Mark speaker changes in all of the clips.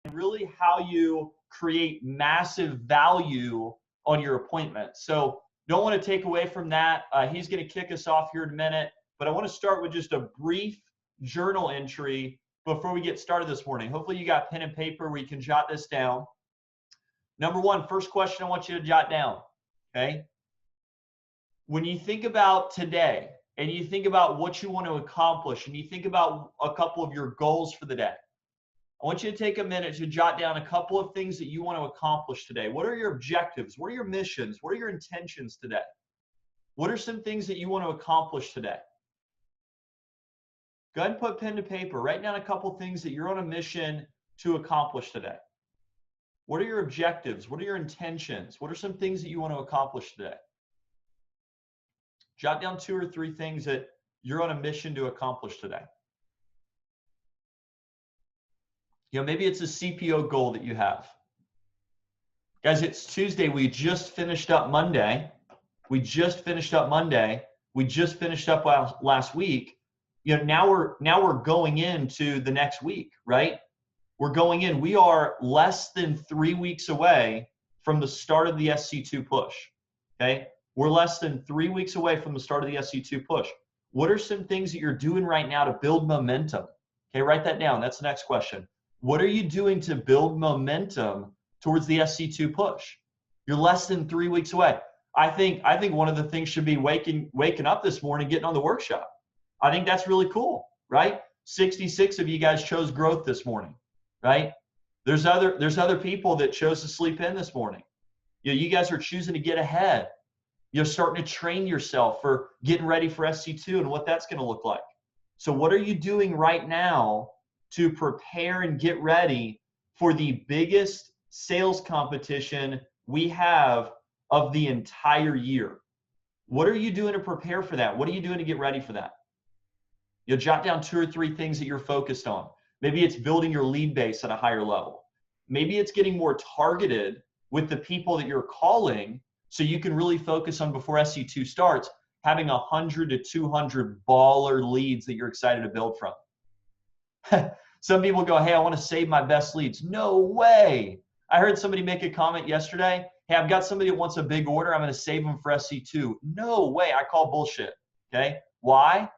Speaker 1: really how you create massive value on your appointment. So don't want to take away from that. He's going to kick us off here in a minute, but I want to start with just a brief journal entry before we get started this morning. Hopefully you got pen and paper where you can jot this down. Number one, first question I want you to jot down, okay? When you think about today and you think about what you want to accomplish and you think about a couple of your goals for the day, I want you to take a minute to jot down a couple of things that you want to accomplish today. What are your objectives? What are your missions? What are your intentions today? What are some things that you want to accomplish today? Go ahead and put pen to paper. Write down a couple of things that you're on a mission to accomplish today. What are your objectives? What are your intentions? What are some things that you want to accomplish today? Jot down 2 or 3 things that you're on a mission to accomplish today. Maybe it's a CPO goal that you have. Guys, it's Tuesday. We just finished up Monday. We just finished up last week. Now we're going into the next week, right? We're going in. We are less than 3 weeks away from the start of the SC2 push, okay? We're less than 3 weeks away from the start of the SC2 push. What are some things that you're doing right now to build momentum? Okay, write that down. That's the next question. What are you doing to build momentum towards the SC2 push? You're less than 3 weeks away. I think one of the things should be waking up this morning, getting on the workshop. I think that's really cool, right? 66 of you guys chose growth this morning, right? There's other people that chose to sleep in this morning. You guys are choosing to get ahead. You're starting to train yourself for getting ready for SC2 and what that's going to look like. So what are you doing right now to prepare and get ready for the biggest sales competition we have of the entire year? What are you doing to prepare for that? What are you doing to get ready for that? You'll jot down 2 or 3 things that you're focused on. Maybe it's building your lead base at a higher level. Maybe it's getting more targeted with the people that you're calling so you can really focus on, before SC2 starts, having 100 to 200 baller leads that you're excited to build from. Some people go, hey, I want to save my best leads. No way. I heard somebody make a comment yesterday. Hey, I've got somebody that wants a big order. I'm going to save them for SC2. No way. I call bullshit. Okay. Why?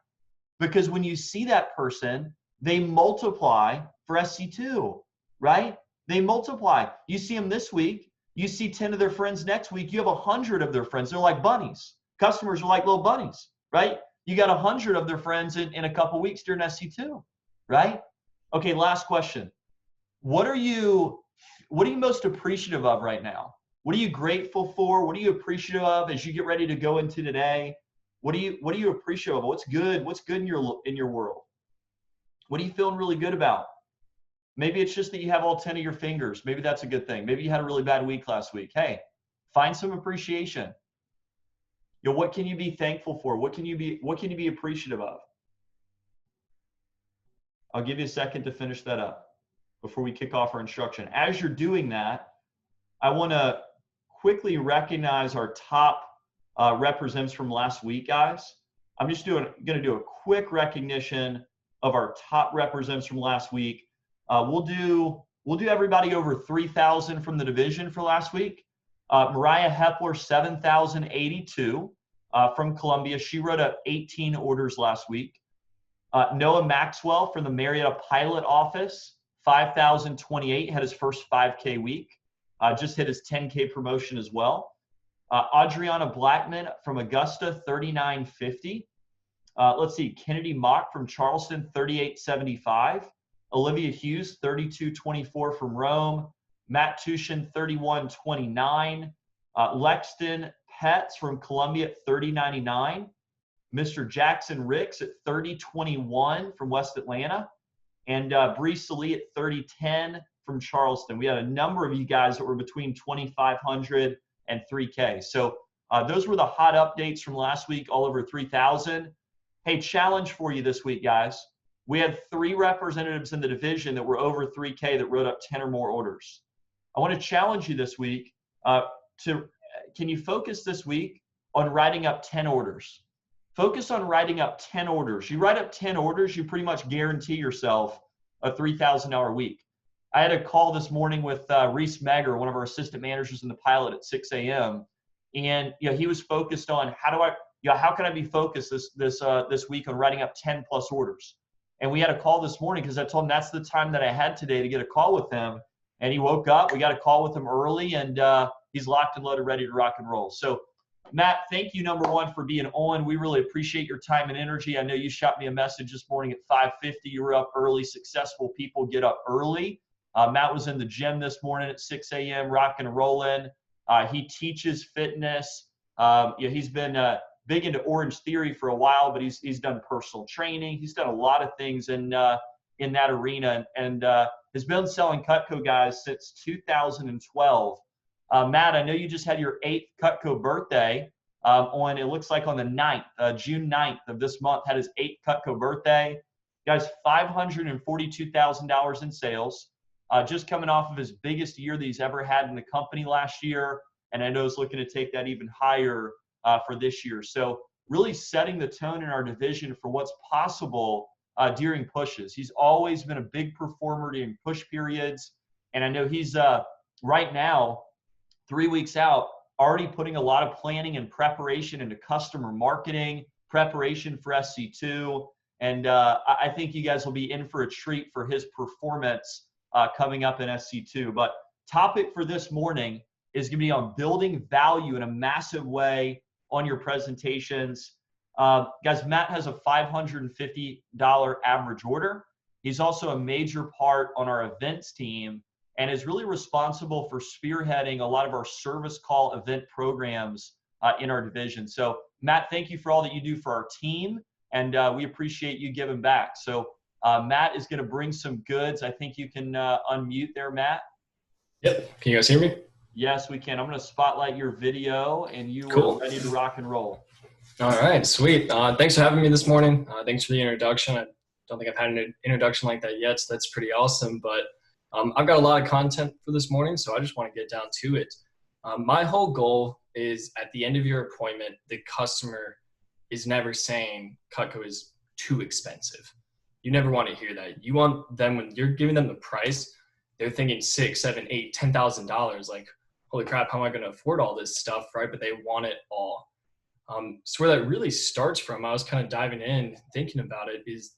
Speaker 1: Because when you see that person, they multiply for SC2, right? They multiply. You see them this week. You see 10 of their friends next week. You have 100 of their friends. They're like bunnies. Customers are like little bunnies, right? You got 100 of their friends in a couple weeks during SC2, right? Okay, last question. What are you most appreciative of right now? What are you grateful for? What are you appreciative of as you get ready to go into today? What are you appreciative of? What's good? What's good in your world? What are you feeling really good about? Maybe it's just that you have all 10 of your fingers. Maybe that's a good thing. Maybe you had a really bad week last week. Hey, find some appreciation. What can you be thankful for? What can you be appreciative of? I'll give you a second to finish that up before we kick off our instruction. As you're doing that, I want to quickly recognize our top representatives from last week, guys. I'm just going to do a quick recognition of our top representatives from last week. We'll do everybody over 3,000 from the division for last week. Mariah Hepler, 7,082 from Columbia. She wrote up 18 orders last week. Noah Maxwell from the Marietta Pilot Office, 5,028, had his first 5K week. Just hit his 10K promotion as well. Adriana Blackman from Augusta, 3,950. Let's see, Kennedy Mock from Charleston, 3,875. Olivia Hughes, 3,224 from Rome. Matt Tushin, 3,129. Lexton Petz from Columbia at 3,099. Mr. Jackson Ricks at 3,021 from West Atlanta. And Bree Salee at 3,010 from Charleston. We had a number of you guys that were between 2,500 and 3K. So those were the hot updates from last week, all over 3,000. Hey, challenge for you this week, guys. We had 3 representatives in the division that were over 3K that wrote up 10 or more orders. I want to challenge you this week can you focus this week on writing up 10 orders? Focus on writing up 10 orders. You write up 10 orders, you pretty much guarantee yourself a $3,000 week. I had a call this morning with Reese Megger, one of our assistant managers in the pilot at 6 a.m. And he was focused on how can I be focused this week on writing up 10 plus orders. And we had a call this morning because I told him that's the time that I had today to get a call with him. And he woke up. We got a call with him early, and he's locked and loaded, ready to rock and roll. So, Matt, thank you, number one, for being on. We really appreciate your time and energy. I know you shot me a message this morning at 5:50. You were up early. Successful people get up early. Matt was in the gym this morning at 6 a.m. rocking and rolling. He teaches fitness. He's been big into Orange Theory for a while, but he's done personal training. He's done a lot of things in that arena, and has been selling Cutco guys since 2012. Matt, I know you just had your 8th Cutco birthday it looks like on the 9th, June 9th of this month, had his 8th Cutco birthday. Guys, $542,000 in sales. Just coming off of his biggest year that he's ever had in the company last year. And I know he's looking to take that even higher for this year. So really setting the tone in our division for what's possible during pushes. He's always been a big performer during push periods. And I know he's right now, 3 weeks out, already putting a lot of planning and preparation into customer marketing, preparation for SC2. And I think you guys will be in for a treat for his performance coming up in SC2. But topic for this morning is going to be on building value in a massive way on your presentations. Guys, Matt has a $550 average order. He's also a major part on our events team and is really responsible for spearheading a lot of our service call event programs in our division. So Matt, thank you for all that you do for our team, and we appreciate you giving back. So Matt is going to bring some goods. I think you can unmute there, Matt.
Speaker 2: Yep. Can you guys hear me?
Speaker 1: Yes, we can. I'm going to spotlight your video, and you
Speaker 2: Cool.
Speaker 1: are ready to rock and roll.
Speaker 2: All right, sweet. Thanks for having me this morning. Thanks for the introduction. I don't think I've had an introduction like that yet, so that's pretty awesome. But I've got a lot of content for this morning, so I just want to get down to it. My whole goal is at the end of your appointment, the customer is never saying Cutco is too expensive. You never want to hear that. You want them, when you're giving them the price, they're thinking $6,000, $7,000, $8,000, $10,000. Like, holy crap, how am I going to afford all this stuff, right? But they want it all. So where that really starts from, I was kind of diving in, thinking about it, is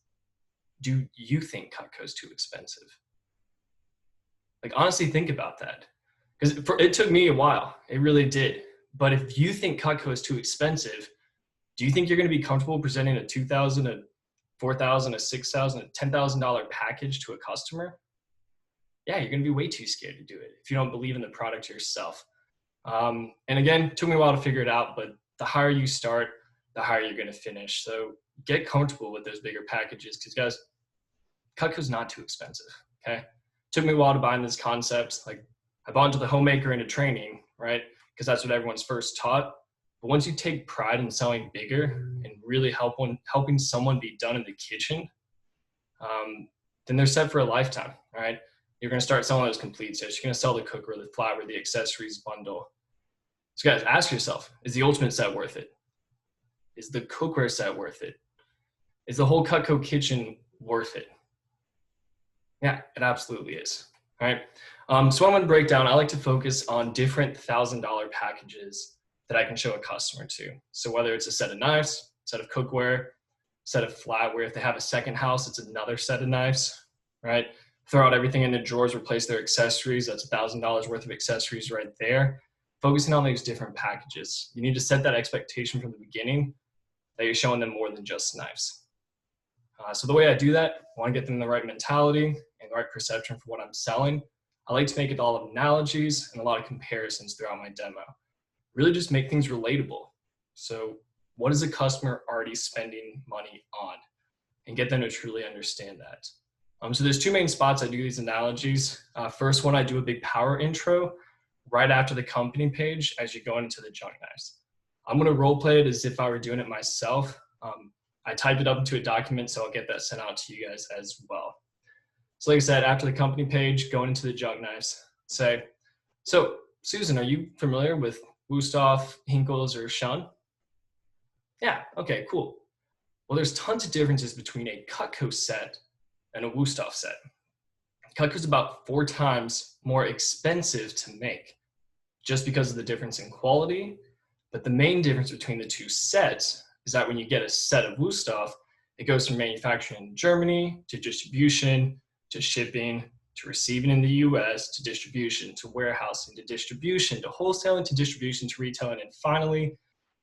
Speaker 2: do you think Cutco is too expensive? Like, honestly, think about that. Because it took me a while. It really did. But if you think Cutco is too expensive, do you think you're going to be comfortable presenting a $2,000, a $4,000, a $6,000, a $10,000 package to a customer? Yeah, you're going to be way too scared to do it if you don't believe in the product yourself. And again, it took me a while to figure it out, but the higher you start, the higher you're going to finish. So get comfortable with those bigger packages, because guys, Cutco's not too expensive. Okay. Took me a while to buy in this concept. Like, I bought into the homemaker into training, right? Because that's what everyone's first taught. But once you take pride in selling bigger and really helping someone be done in the kitchen, then they're set for a lifetime, right? You're going to start selling those complete sets. You're going to sell the cookware, the flatware, the accessories bundle. So guys, ask yourself, is the ultimate set worth it? Is the cookware set worth it? Is the whole Cutco kitchen worth it? Yeah, it absolutely is. All right. So I'm going to break down. I like to focus on different $1,000 packages that I can show a customer to. So whether it's a set of knives, set of cookware, set of flatware, if they have a second house, it's another set of knives, right? Throw out everything into drawers, replace their accessories. That's $1,000 worth of accessories right there. Focusing on these different packages. You need to set that expectation from the beginning that you're showing them more than just knives. So the way I do that, I want to get them the right mentality and the right perception for what I'm selling. I like to make it all of analogies and a lot of comparisons throughout my demo. Really just make things relatable. So what is a customer already spending money on? And get them to truly understand that. So there's two main spots I do these analogies. First one, I do a big power intro right after the company page as you go into the junk knives. I'm going to role play it as if I were doing it myself. I typed it up into a document, so I'll get that sent out to you guys as well. So like I said, after the company page, going into the junk knives, say, so Susan, are you familiar with Wusthof, Hinkles, or Shun? Yeah, okay, cool. Well, there's tons of differences between a Cutco set and a Wusthof set. Cutco's about 4 times more expensive to make just because of the difference in quality. But the main difference between the two sets is that when you get a set of Wusthof, it goes from manufacturing in Germany to distribution to shipping to receiving in the US to distribution to warehousing to distribution to wholesaling to distribution to retailing and finally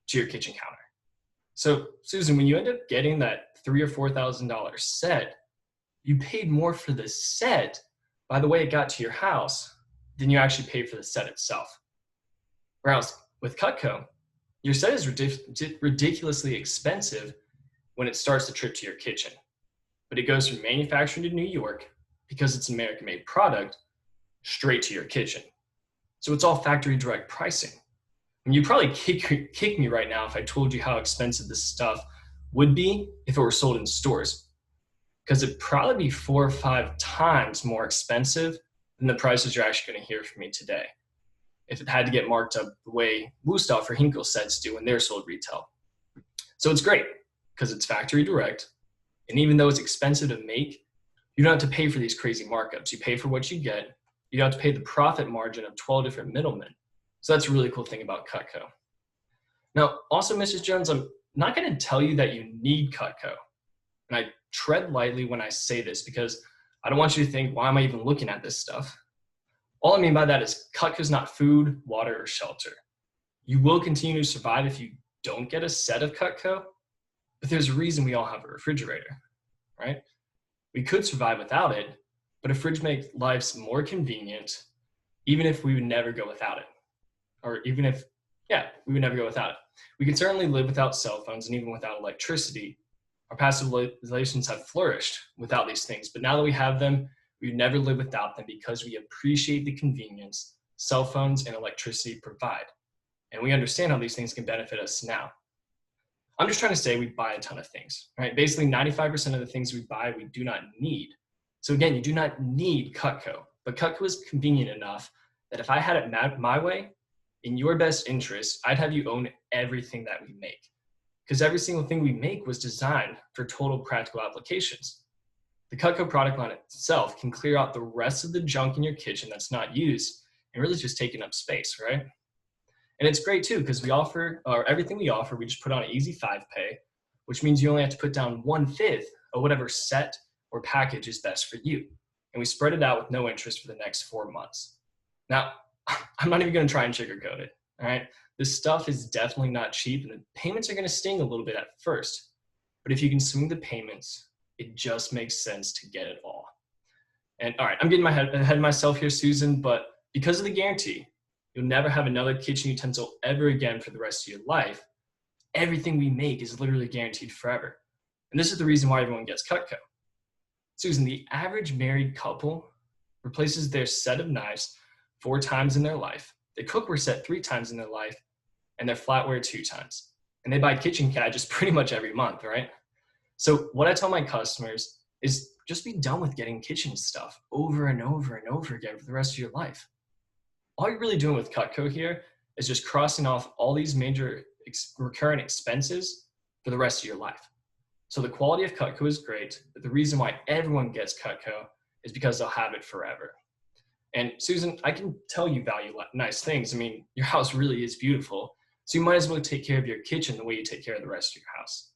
Speaker 2: to your kitchen counter. So Susan, when you end up getting that $3,000 or $4,000 set, you paid more for the set by the way it got to your house than you actually paid for the set itself. Whereas with Cutco, your set is ridiculously expensive when it starts the trip to your kitchen, but it goes from manufacturing to New York because it's an American-made product straight to your kitchen. So it's all factory direct pricing. And you'd probably kick me right now if I told you how expensive this stuff would be if it were sold in stores, because it'd probably be 4 or 5 times more expensive than the prices you're actually going to hear from me today if it had to get marked up the way Wusthof or Henkel sets do when they're sold retail. So it's great because it's factory direct. And even though it's expensive to make, you don't have to pay for these crazy markups. You pay for what you get. You don't have to pay the profit margin of 12 different middlemen. So that's a really cool thing about Cutco. Now, also, Mrs. Jones, I'm not going to tell you that you need Cutco. And I tread lightly when I say this because I don't want you to think, why am I even looking at this stuff? All I mean by that is Cutco's not food, water, or shelter. You will continue to survive if you don't get a set of Cutco, but there's a reason we all have a refrigerator, right? We could survive without it, but a fridge makes life more convenient, even if we would never go without it. Or even if, we would never go without it. We can certainly live without cell phones and even without electricity. Our past civilizations have flourished without these things, but now that we have them, we would never live without them because we appreciate the convenience cell phones and electricity provide. And we understand how these things can benefit us now. I'm just trying to say we buy a ton of things, right? Basically 95% of the things we buy, we do not need. So again, you do not need Cutco, but Cutco is convenient enough that if I had it my way, in your best interest, I'd have you own everything that we make. Because every single thing we make was designed for total practical applications. The Cutco product line itself can clear out the rest of the junk in your kitchen that's not used and really just taking up space, right? And it's great too, because everything we offer, we just put on an easy 5-pay, which means you only have to put down 1/5 of whatever set or package is best for you. And we spread it out with no interest for the next 4 months. Now, I'm not even going to try and sugarcoat it, all right? This stuff is definitely not cheap, and the payments are going to sting a little bit at first. But if you can swing the payments, it just makes sense to get it all. And all right, I'm getting ahead of myself here, Susan, but because of the guarantee, you'll never have another kitchen utensil ever again for the rest of your life. Everything we make is literally guaranteed forever. And this is the reason why everyone gets Cutco. Susan, the average married couple replaces their set of knives 4 times in their life. Their cookware set 3 times in their life, and their flatware 2 times. And they buy kitchen gadgets pretty much every month, right? So what I tell my customers is just be done with getting kitchen stuff over and over and over again for the rest of your life. All you're really doing with Cutco here is just crossing off all these major recurrent expenses for the rest of your life. So the quality of Cutco is great, but the reason why everyone gets Cutco is because they'll have it forever. And Susan, I can tell you value nice things. I mean, your house really is beautiful, so you might as well take care of your kitchen the way you take care of the rest of your house.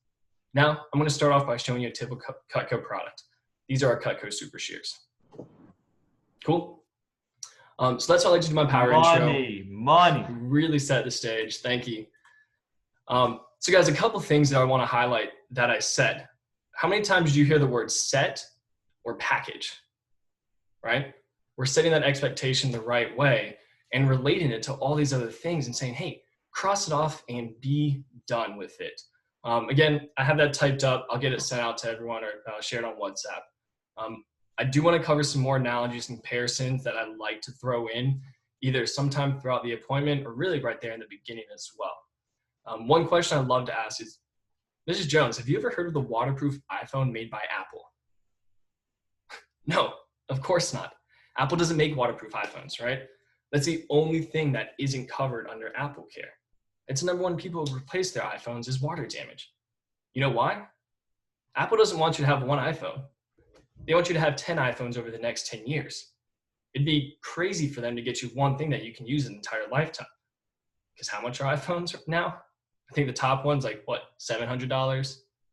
Speaker 2: Now, I'm going to start off by showing you a typical Cutco product. These are our Cutco Super Shears. Cool? So that's how I like to do my power intro.
Speaker 1: Money.
Speaker 2: Really set the stage. Thank you. So guys, a couple things that I want to highlight that I said. How many times did you hear the word set or package, right? We're setting that expectation the right way and relating it to all these other things and saying, hey, cross it off and be done with it. Again, I have that typed up. I'll get it sent out to everyone or share it on WhatsApp. I do want to cover some more analogies and comparisons that I like to throw in, either sometime throughout the appointment or really right there in the beginning as well. One question I'd love to ask is, Mrs. Jones, have you ever heard of the waterproof iPhone made by Apple? No, of course not. Apple doesn't make waterproof iPhones, right? That's the only thing that isn't covered under Apple Care. It's the number one people replace their iPhones is water damage. You know why? Apple doesn't want you to have one iPhone. They want you to have 10 iPhones over the next 10 years. It'd be crazy for them to get you one thing that you can use an entire lifetime. Because how much are iPhones now? I think the top one's like, what, $700,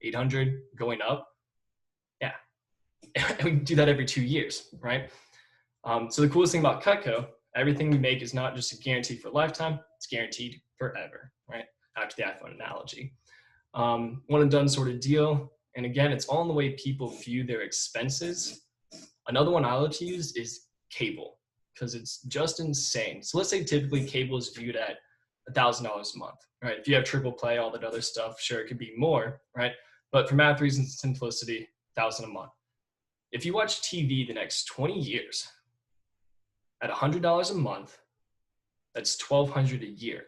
Speaker 2: $800, going up? Yeah. And we do that every 2 years, right? So the coolest thing about Cutco, everything we make is not just a guarantee for a lifetime, it's guaranteed forever, right? After the iPhone analogy. One and done sort of deal. And again, it's all in the way people view their expenses. Another one I like to use is cable, because it's just insane. So let's say typically cable is viewed at $1,000 a month, right? If you have triple play, all that other stuff, sure, it could be more, right? But for math reasons and simplicity, $1,000 a month. If you watch TV the next 20 years at $100 a month, that's $1,200 a year.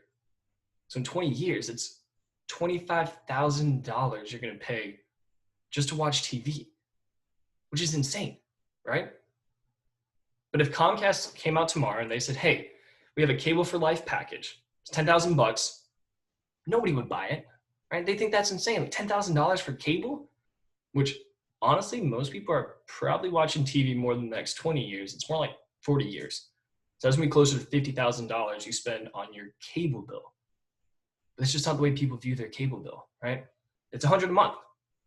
Speaker 2: So in 20 years, it's $25,000 you're going to pay just to watch TV, which is insane, right? But if Comcast came out tomorrow and they said, hey, we have a cable for life package, it's $10,000, nobody would buy it, right? They think that's insane. Like $10,000 for cable, which honestly, most people are probably watching TV more than the next 20 years. It's more like 40 years. So that's going to be closer to $50,000 you spend on your cable bill. But it's just not the way people view their cable bill, right? It's $100 a month.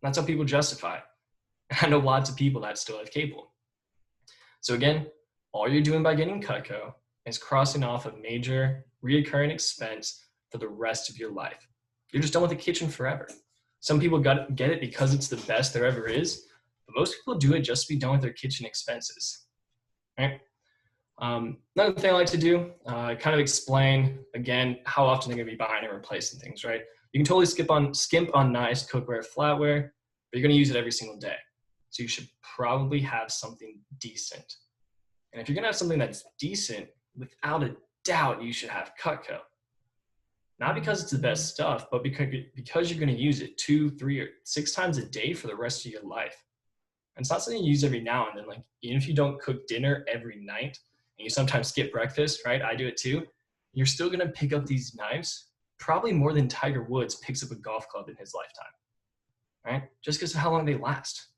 Speaker 2: That's how people justify it. I know lots of people that still have cable. So again, all you're doing by getting Cutco is crossing off a major reoccurring expense for the rest of your life. You're just done with the kitchen forever. Some people get it because it's the best there ever is, but most people do it just to be done with their kitchen expenses, right? Another thing I like to do, kind of explain, again, how often they're going to be buying and replacing things, right? You can totally skimp on nice cookware, flatware, but you're going to use it every single day. So you should probably have something decent. And if you're going to have something that's decent, without a doubt, you should have Cutco. Not because it's the best stuff, but because you're going to use it 2, 3, or 6 times a day for the rest of your life. And it's not something you use every now and then. Like, even if you don't cook dinner every night, and you sometimes skip breakfast, right? I do it too. You're still going to pick up these knives probably more than Tiger Woods picks up a golf club in his lifetime, right? Just because of how long they last.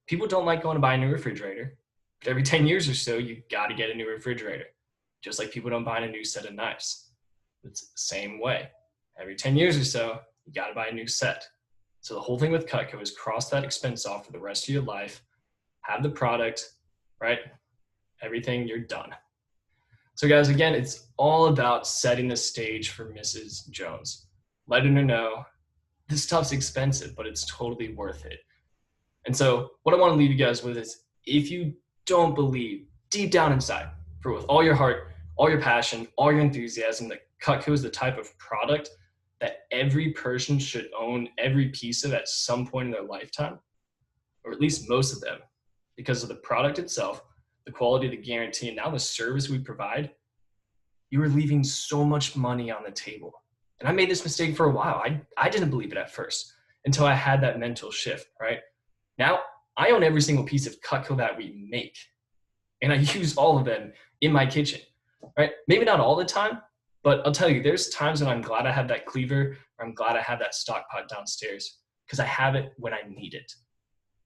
Speaker 2: People don't like going to buy a new refrigerator, but every 10 years or so, you got to get a new refrigerator. Just like people don't buy a new set of knives. It's the same way. Every 10 years or so, you got to buy a new set. So the whole thing with Cutco is cross that expense off for the rest of your life, have the product, right? Everything, you're done. So guys, again, it's all about setting the stage for Mrs. Jones. Letting her know this stuff's expensive, but it's totally worth it. And so what I want to leave you guys with is, if you don't believe deep down inside, for with all your heart, all your passion, all your enthusiasm, that Cutco is the type of product that every person should own every piece of at some point in their lifetime, or at least most of them, because of the product itself, the quality, the guarantee, and now the service we provide, you are leaving so much money on the table. And I made this mistake for a while. I didn't believe it at first until I had that mental shift, right? Now I own every single piece of Cutco that we make, and I use all of them in my kitchen, right? Maybe not all the time, but I'll tell you, there's times when I'm glad I have that cleaver, or I'm glad I have that stock pot downstairs, because I have it when I need it.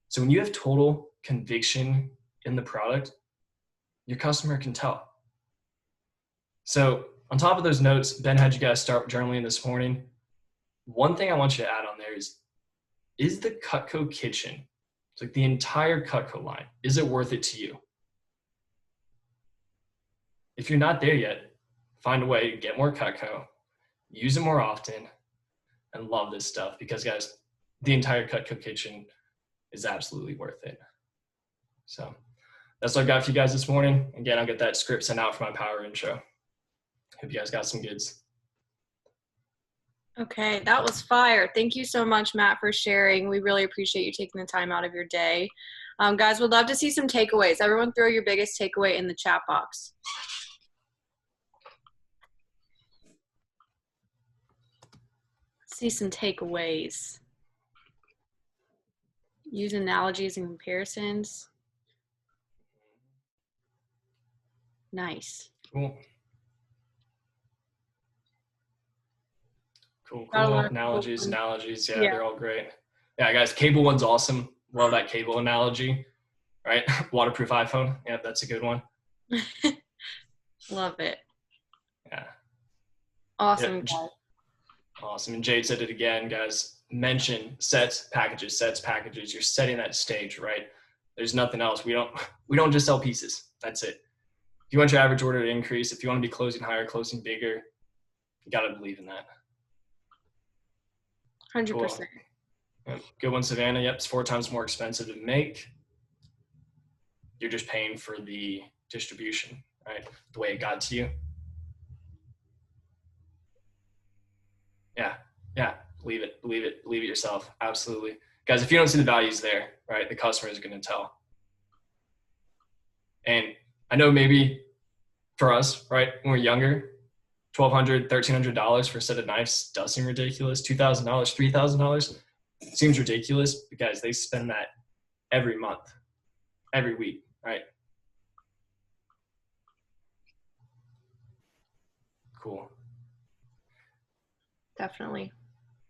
Speaker 2: So when you have total conviction in the product, your customer can tell. So on top of those notes, Ben had you guys start journaling this morning. One thing I want you to add on there is the Cutco kitchen, it's like the entire Cutco line, is it worth it to you? If you're not there yet, find a way to get more Cutco, use it more often, and love this stuff, because guys, the entire Cutco kitchen is absolutely worth it. So that's what I got for you guys this morning. Again, I'll get that script sent out for my power intro. Hope you guys got some goods.
Speaker 3: Okay, that was fire. Thank you so much, Matt, for sharing. We really appreciate you taking the time out of your day. Guys, would love to see some takeaways. Everyone throw your biggest takeaway in the chat box. Let's see some takeaways. Use analogies and comparisons. Nice.
Speaker 2: Cool. Cool. Analogies. Yeah, they're all great. Yeah, guys, cable one's awesome. Love that cable analogy. right? Waterproof iPhone. Yeah, that's a good one.
Speaker 3: Love it.
Speaker 2: Yeah.
Speaker 3: Awesome,
Speaker 2: Yep.
Speaker 3: guys.
Speaker 2: Awesome. And Jade said it again, guys. Mention sets, packages, sets, packages. You're setting that stage, right? There's nothing else. We don't just sell pieces. That's it. If you want your average order to increase, if you want to be closing higher, closing bigger, you got to believe in that.
Speaker 3: 100%.
Speaker 2: Cool. Yep. Good one, Savannah. Yep, it's 4 times more expensive to make. You're just paying for the distribution, right? The way it got to you. Yeah. Believe it yourself. Absolutely. Guys, if you don't see the values there, right, the customer is going to tell. And I know maybe for us, right, when we're younger, $1,200, $1,300 for a set of knives does seem ridiculous. $2,000, $3,000 seems ridiculous because they spend that every month, every week, right? Cool.
Speaker 3: Definitely.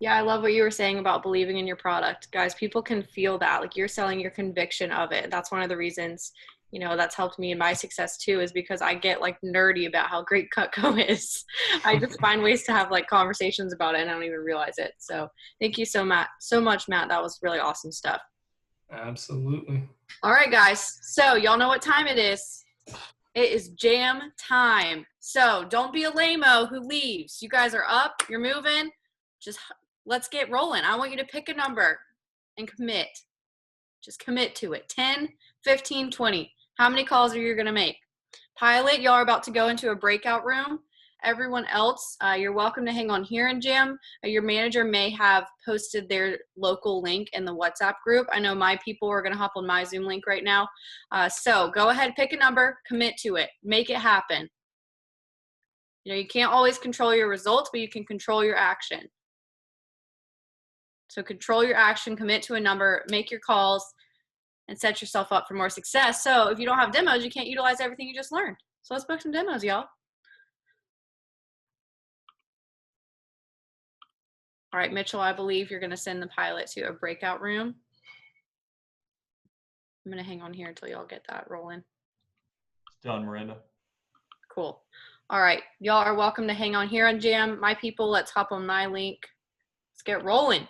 Speaker 3: Yeah, I love what you were saying about believing in your product. Guys, people can feel that. Like, you're selling your conviction of it. That's one of the reasons, you know, that's helped me in my success too, is because I get like nerdy about how great Cutco is. I just find ways to have like conversations about it and I don't even realize it. So thank you so much, Matt. That was really awesome stuff.
Speaker 2: Absolutely.
Speaker 3: All right, guys. So y'all know what time it is. It is jam time. So don't be a lame-o who leaves. You guys are up. You're moving. Just let's get rolling. I want you to pick a number and commit. Just commit to it. 10, 15, 20. How many calls are you going to make? Pilot, y'all are about to go into a breakout room. Everyone else, you're welcome to hang on here and jam. Your manager may have posted their local link in the WhatsApp group. I know my people are going to hop on my Zoom link right now. So go ahead, pick a number, commit to it, make it happen. You know, you can't always control your results, but you can control your action. So control your action, commit to a number, make your calls, and set yourself up for more success. So if you don't have demos, you can't utilize everything you just learned. So let's book some demos, y'all. All right, Mitchell, I believe you're going to send the pilot to a breakout room. I'm going to hang on here until y'all get that rolling.
Speaker 1: It's done, Miranda.
Speaker 3: Cool. All right, y'all are welcome to hang on here on Jam. My people, let's hop on my link. Let's get rolling.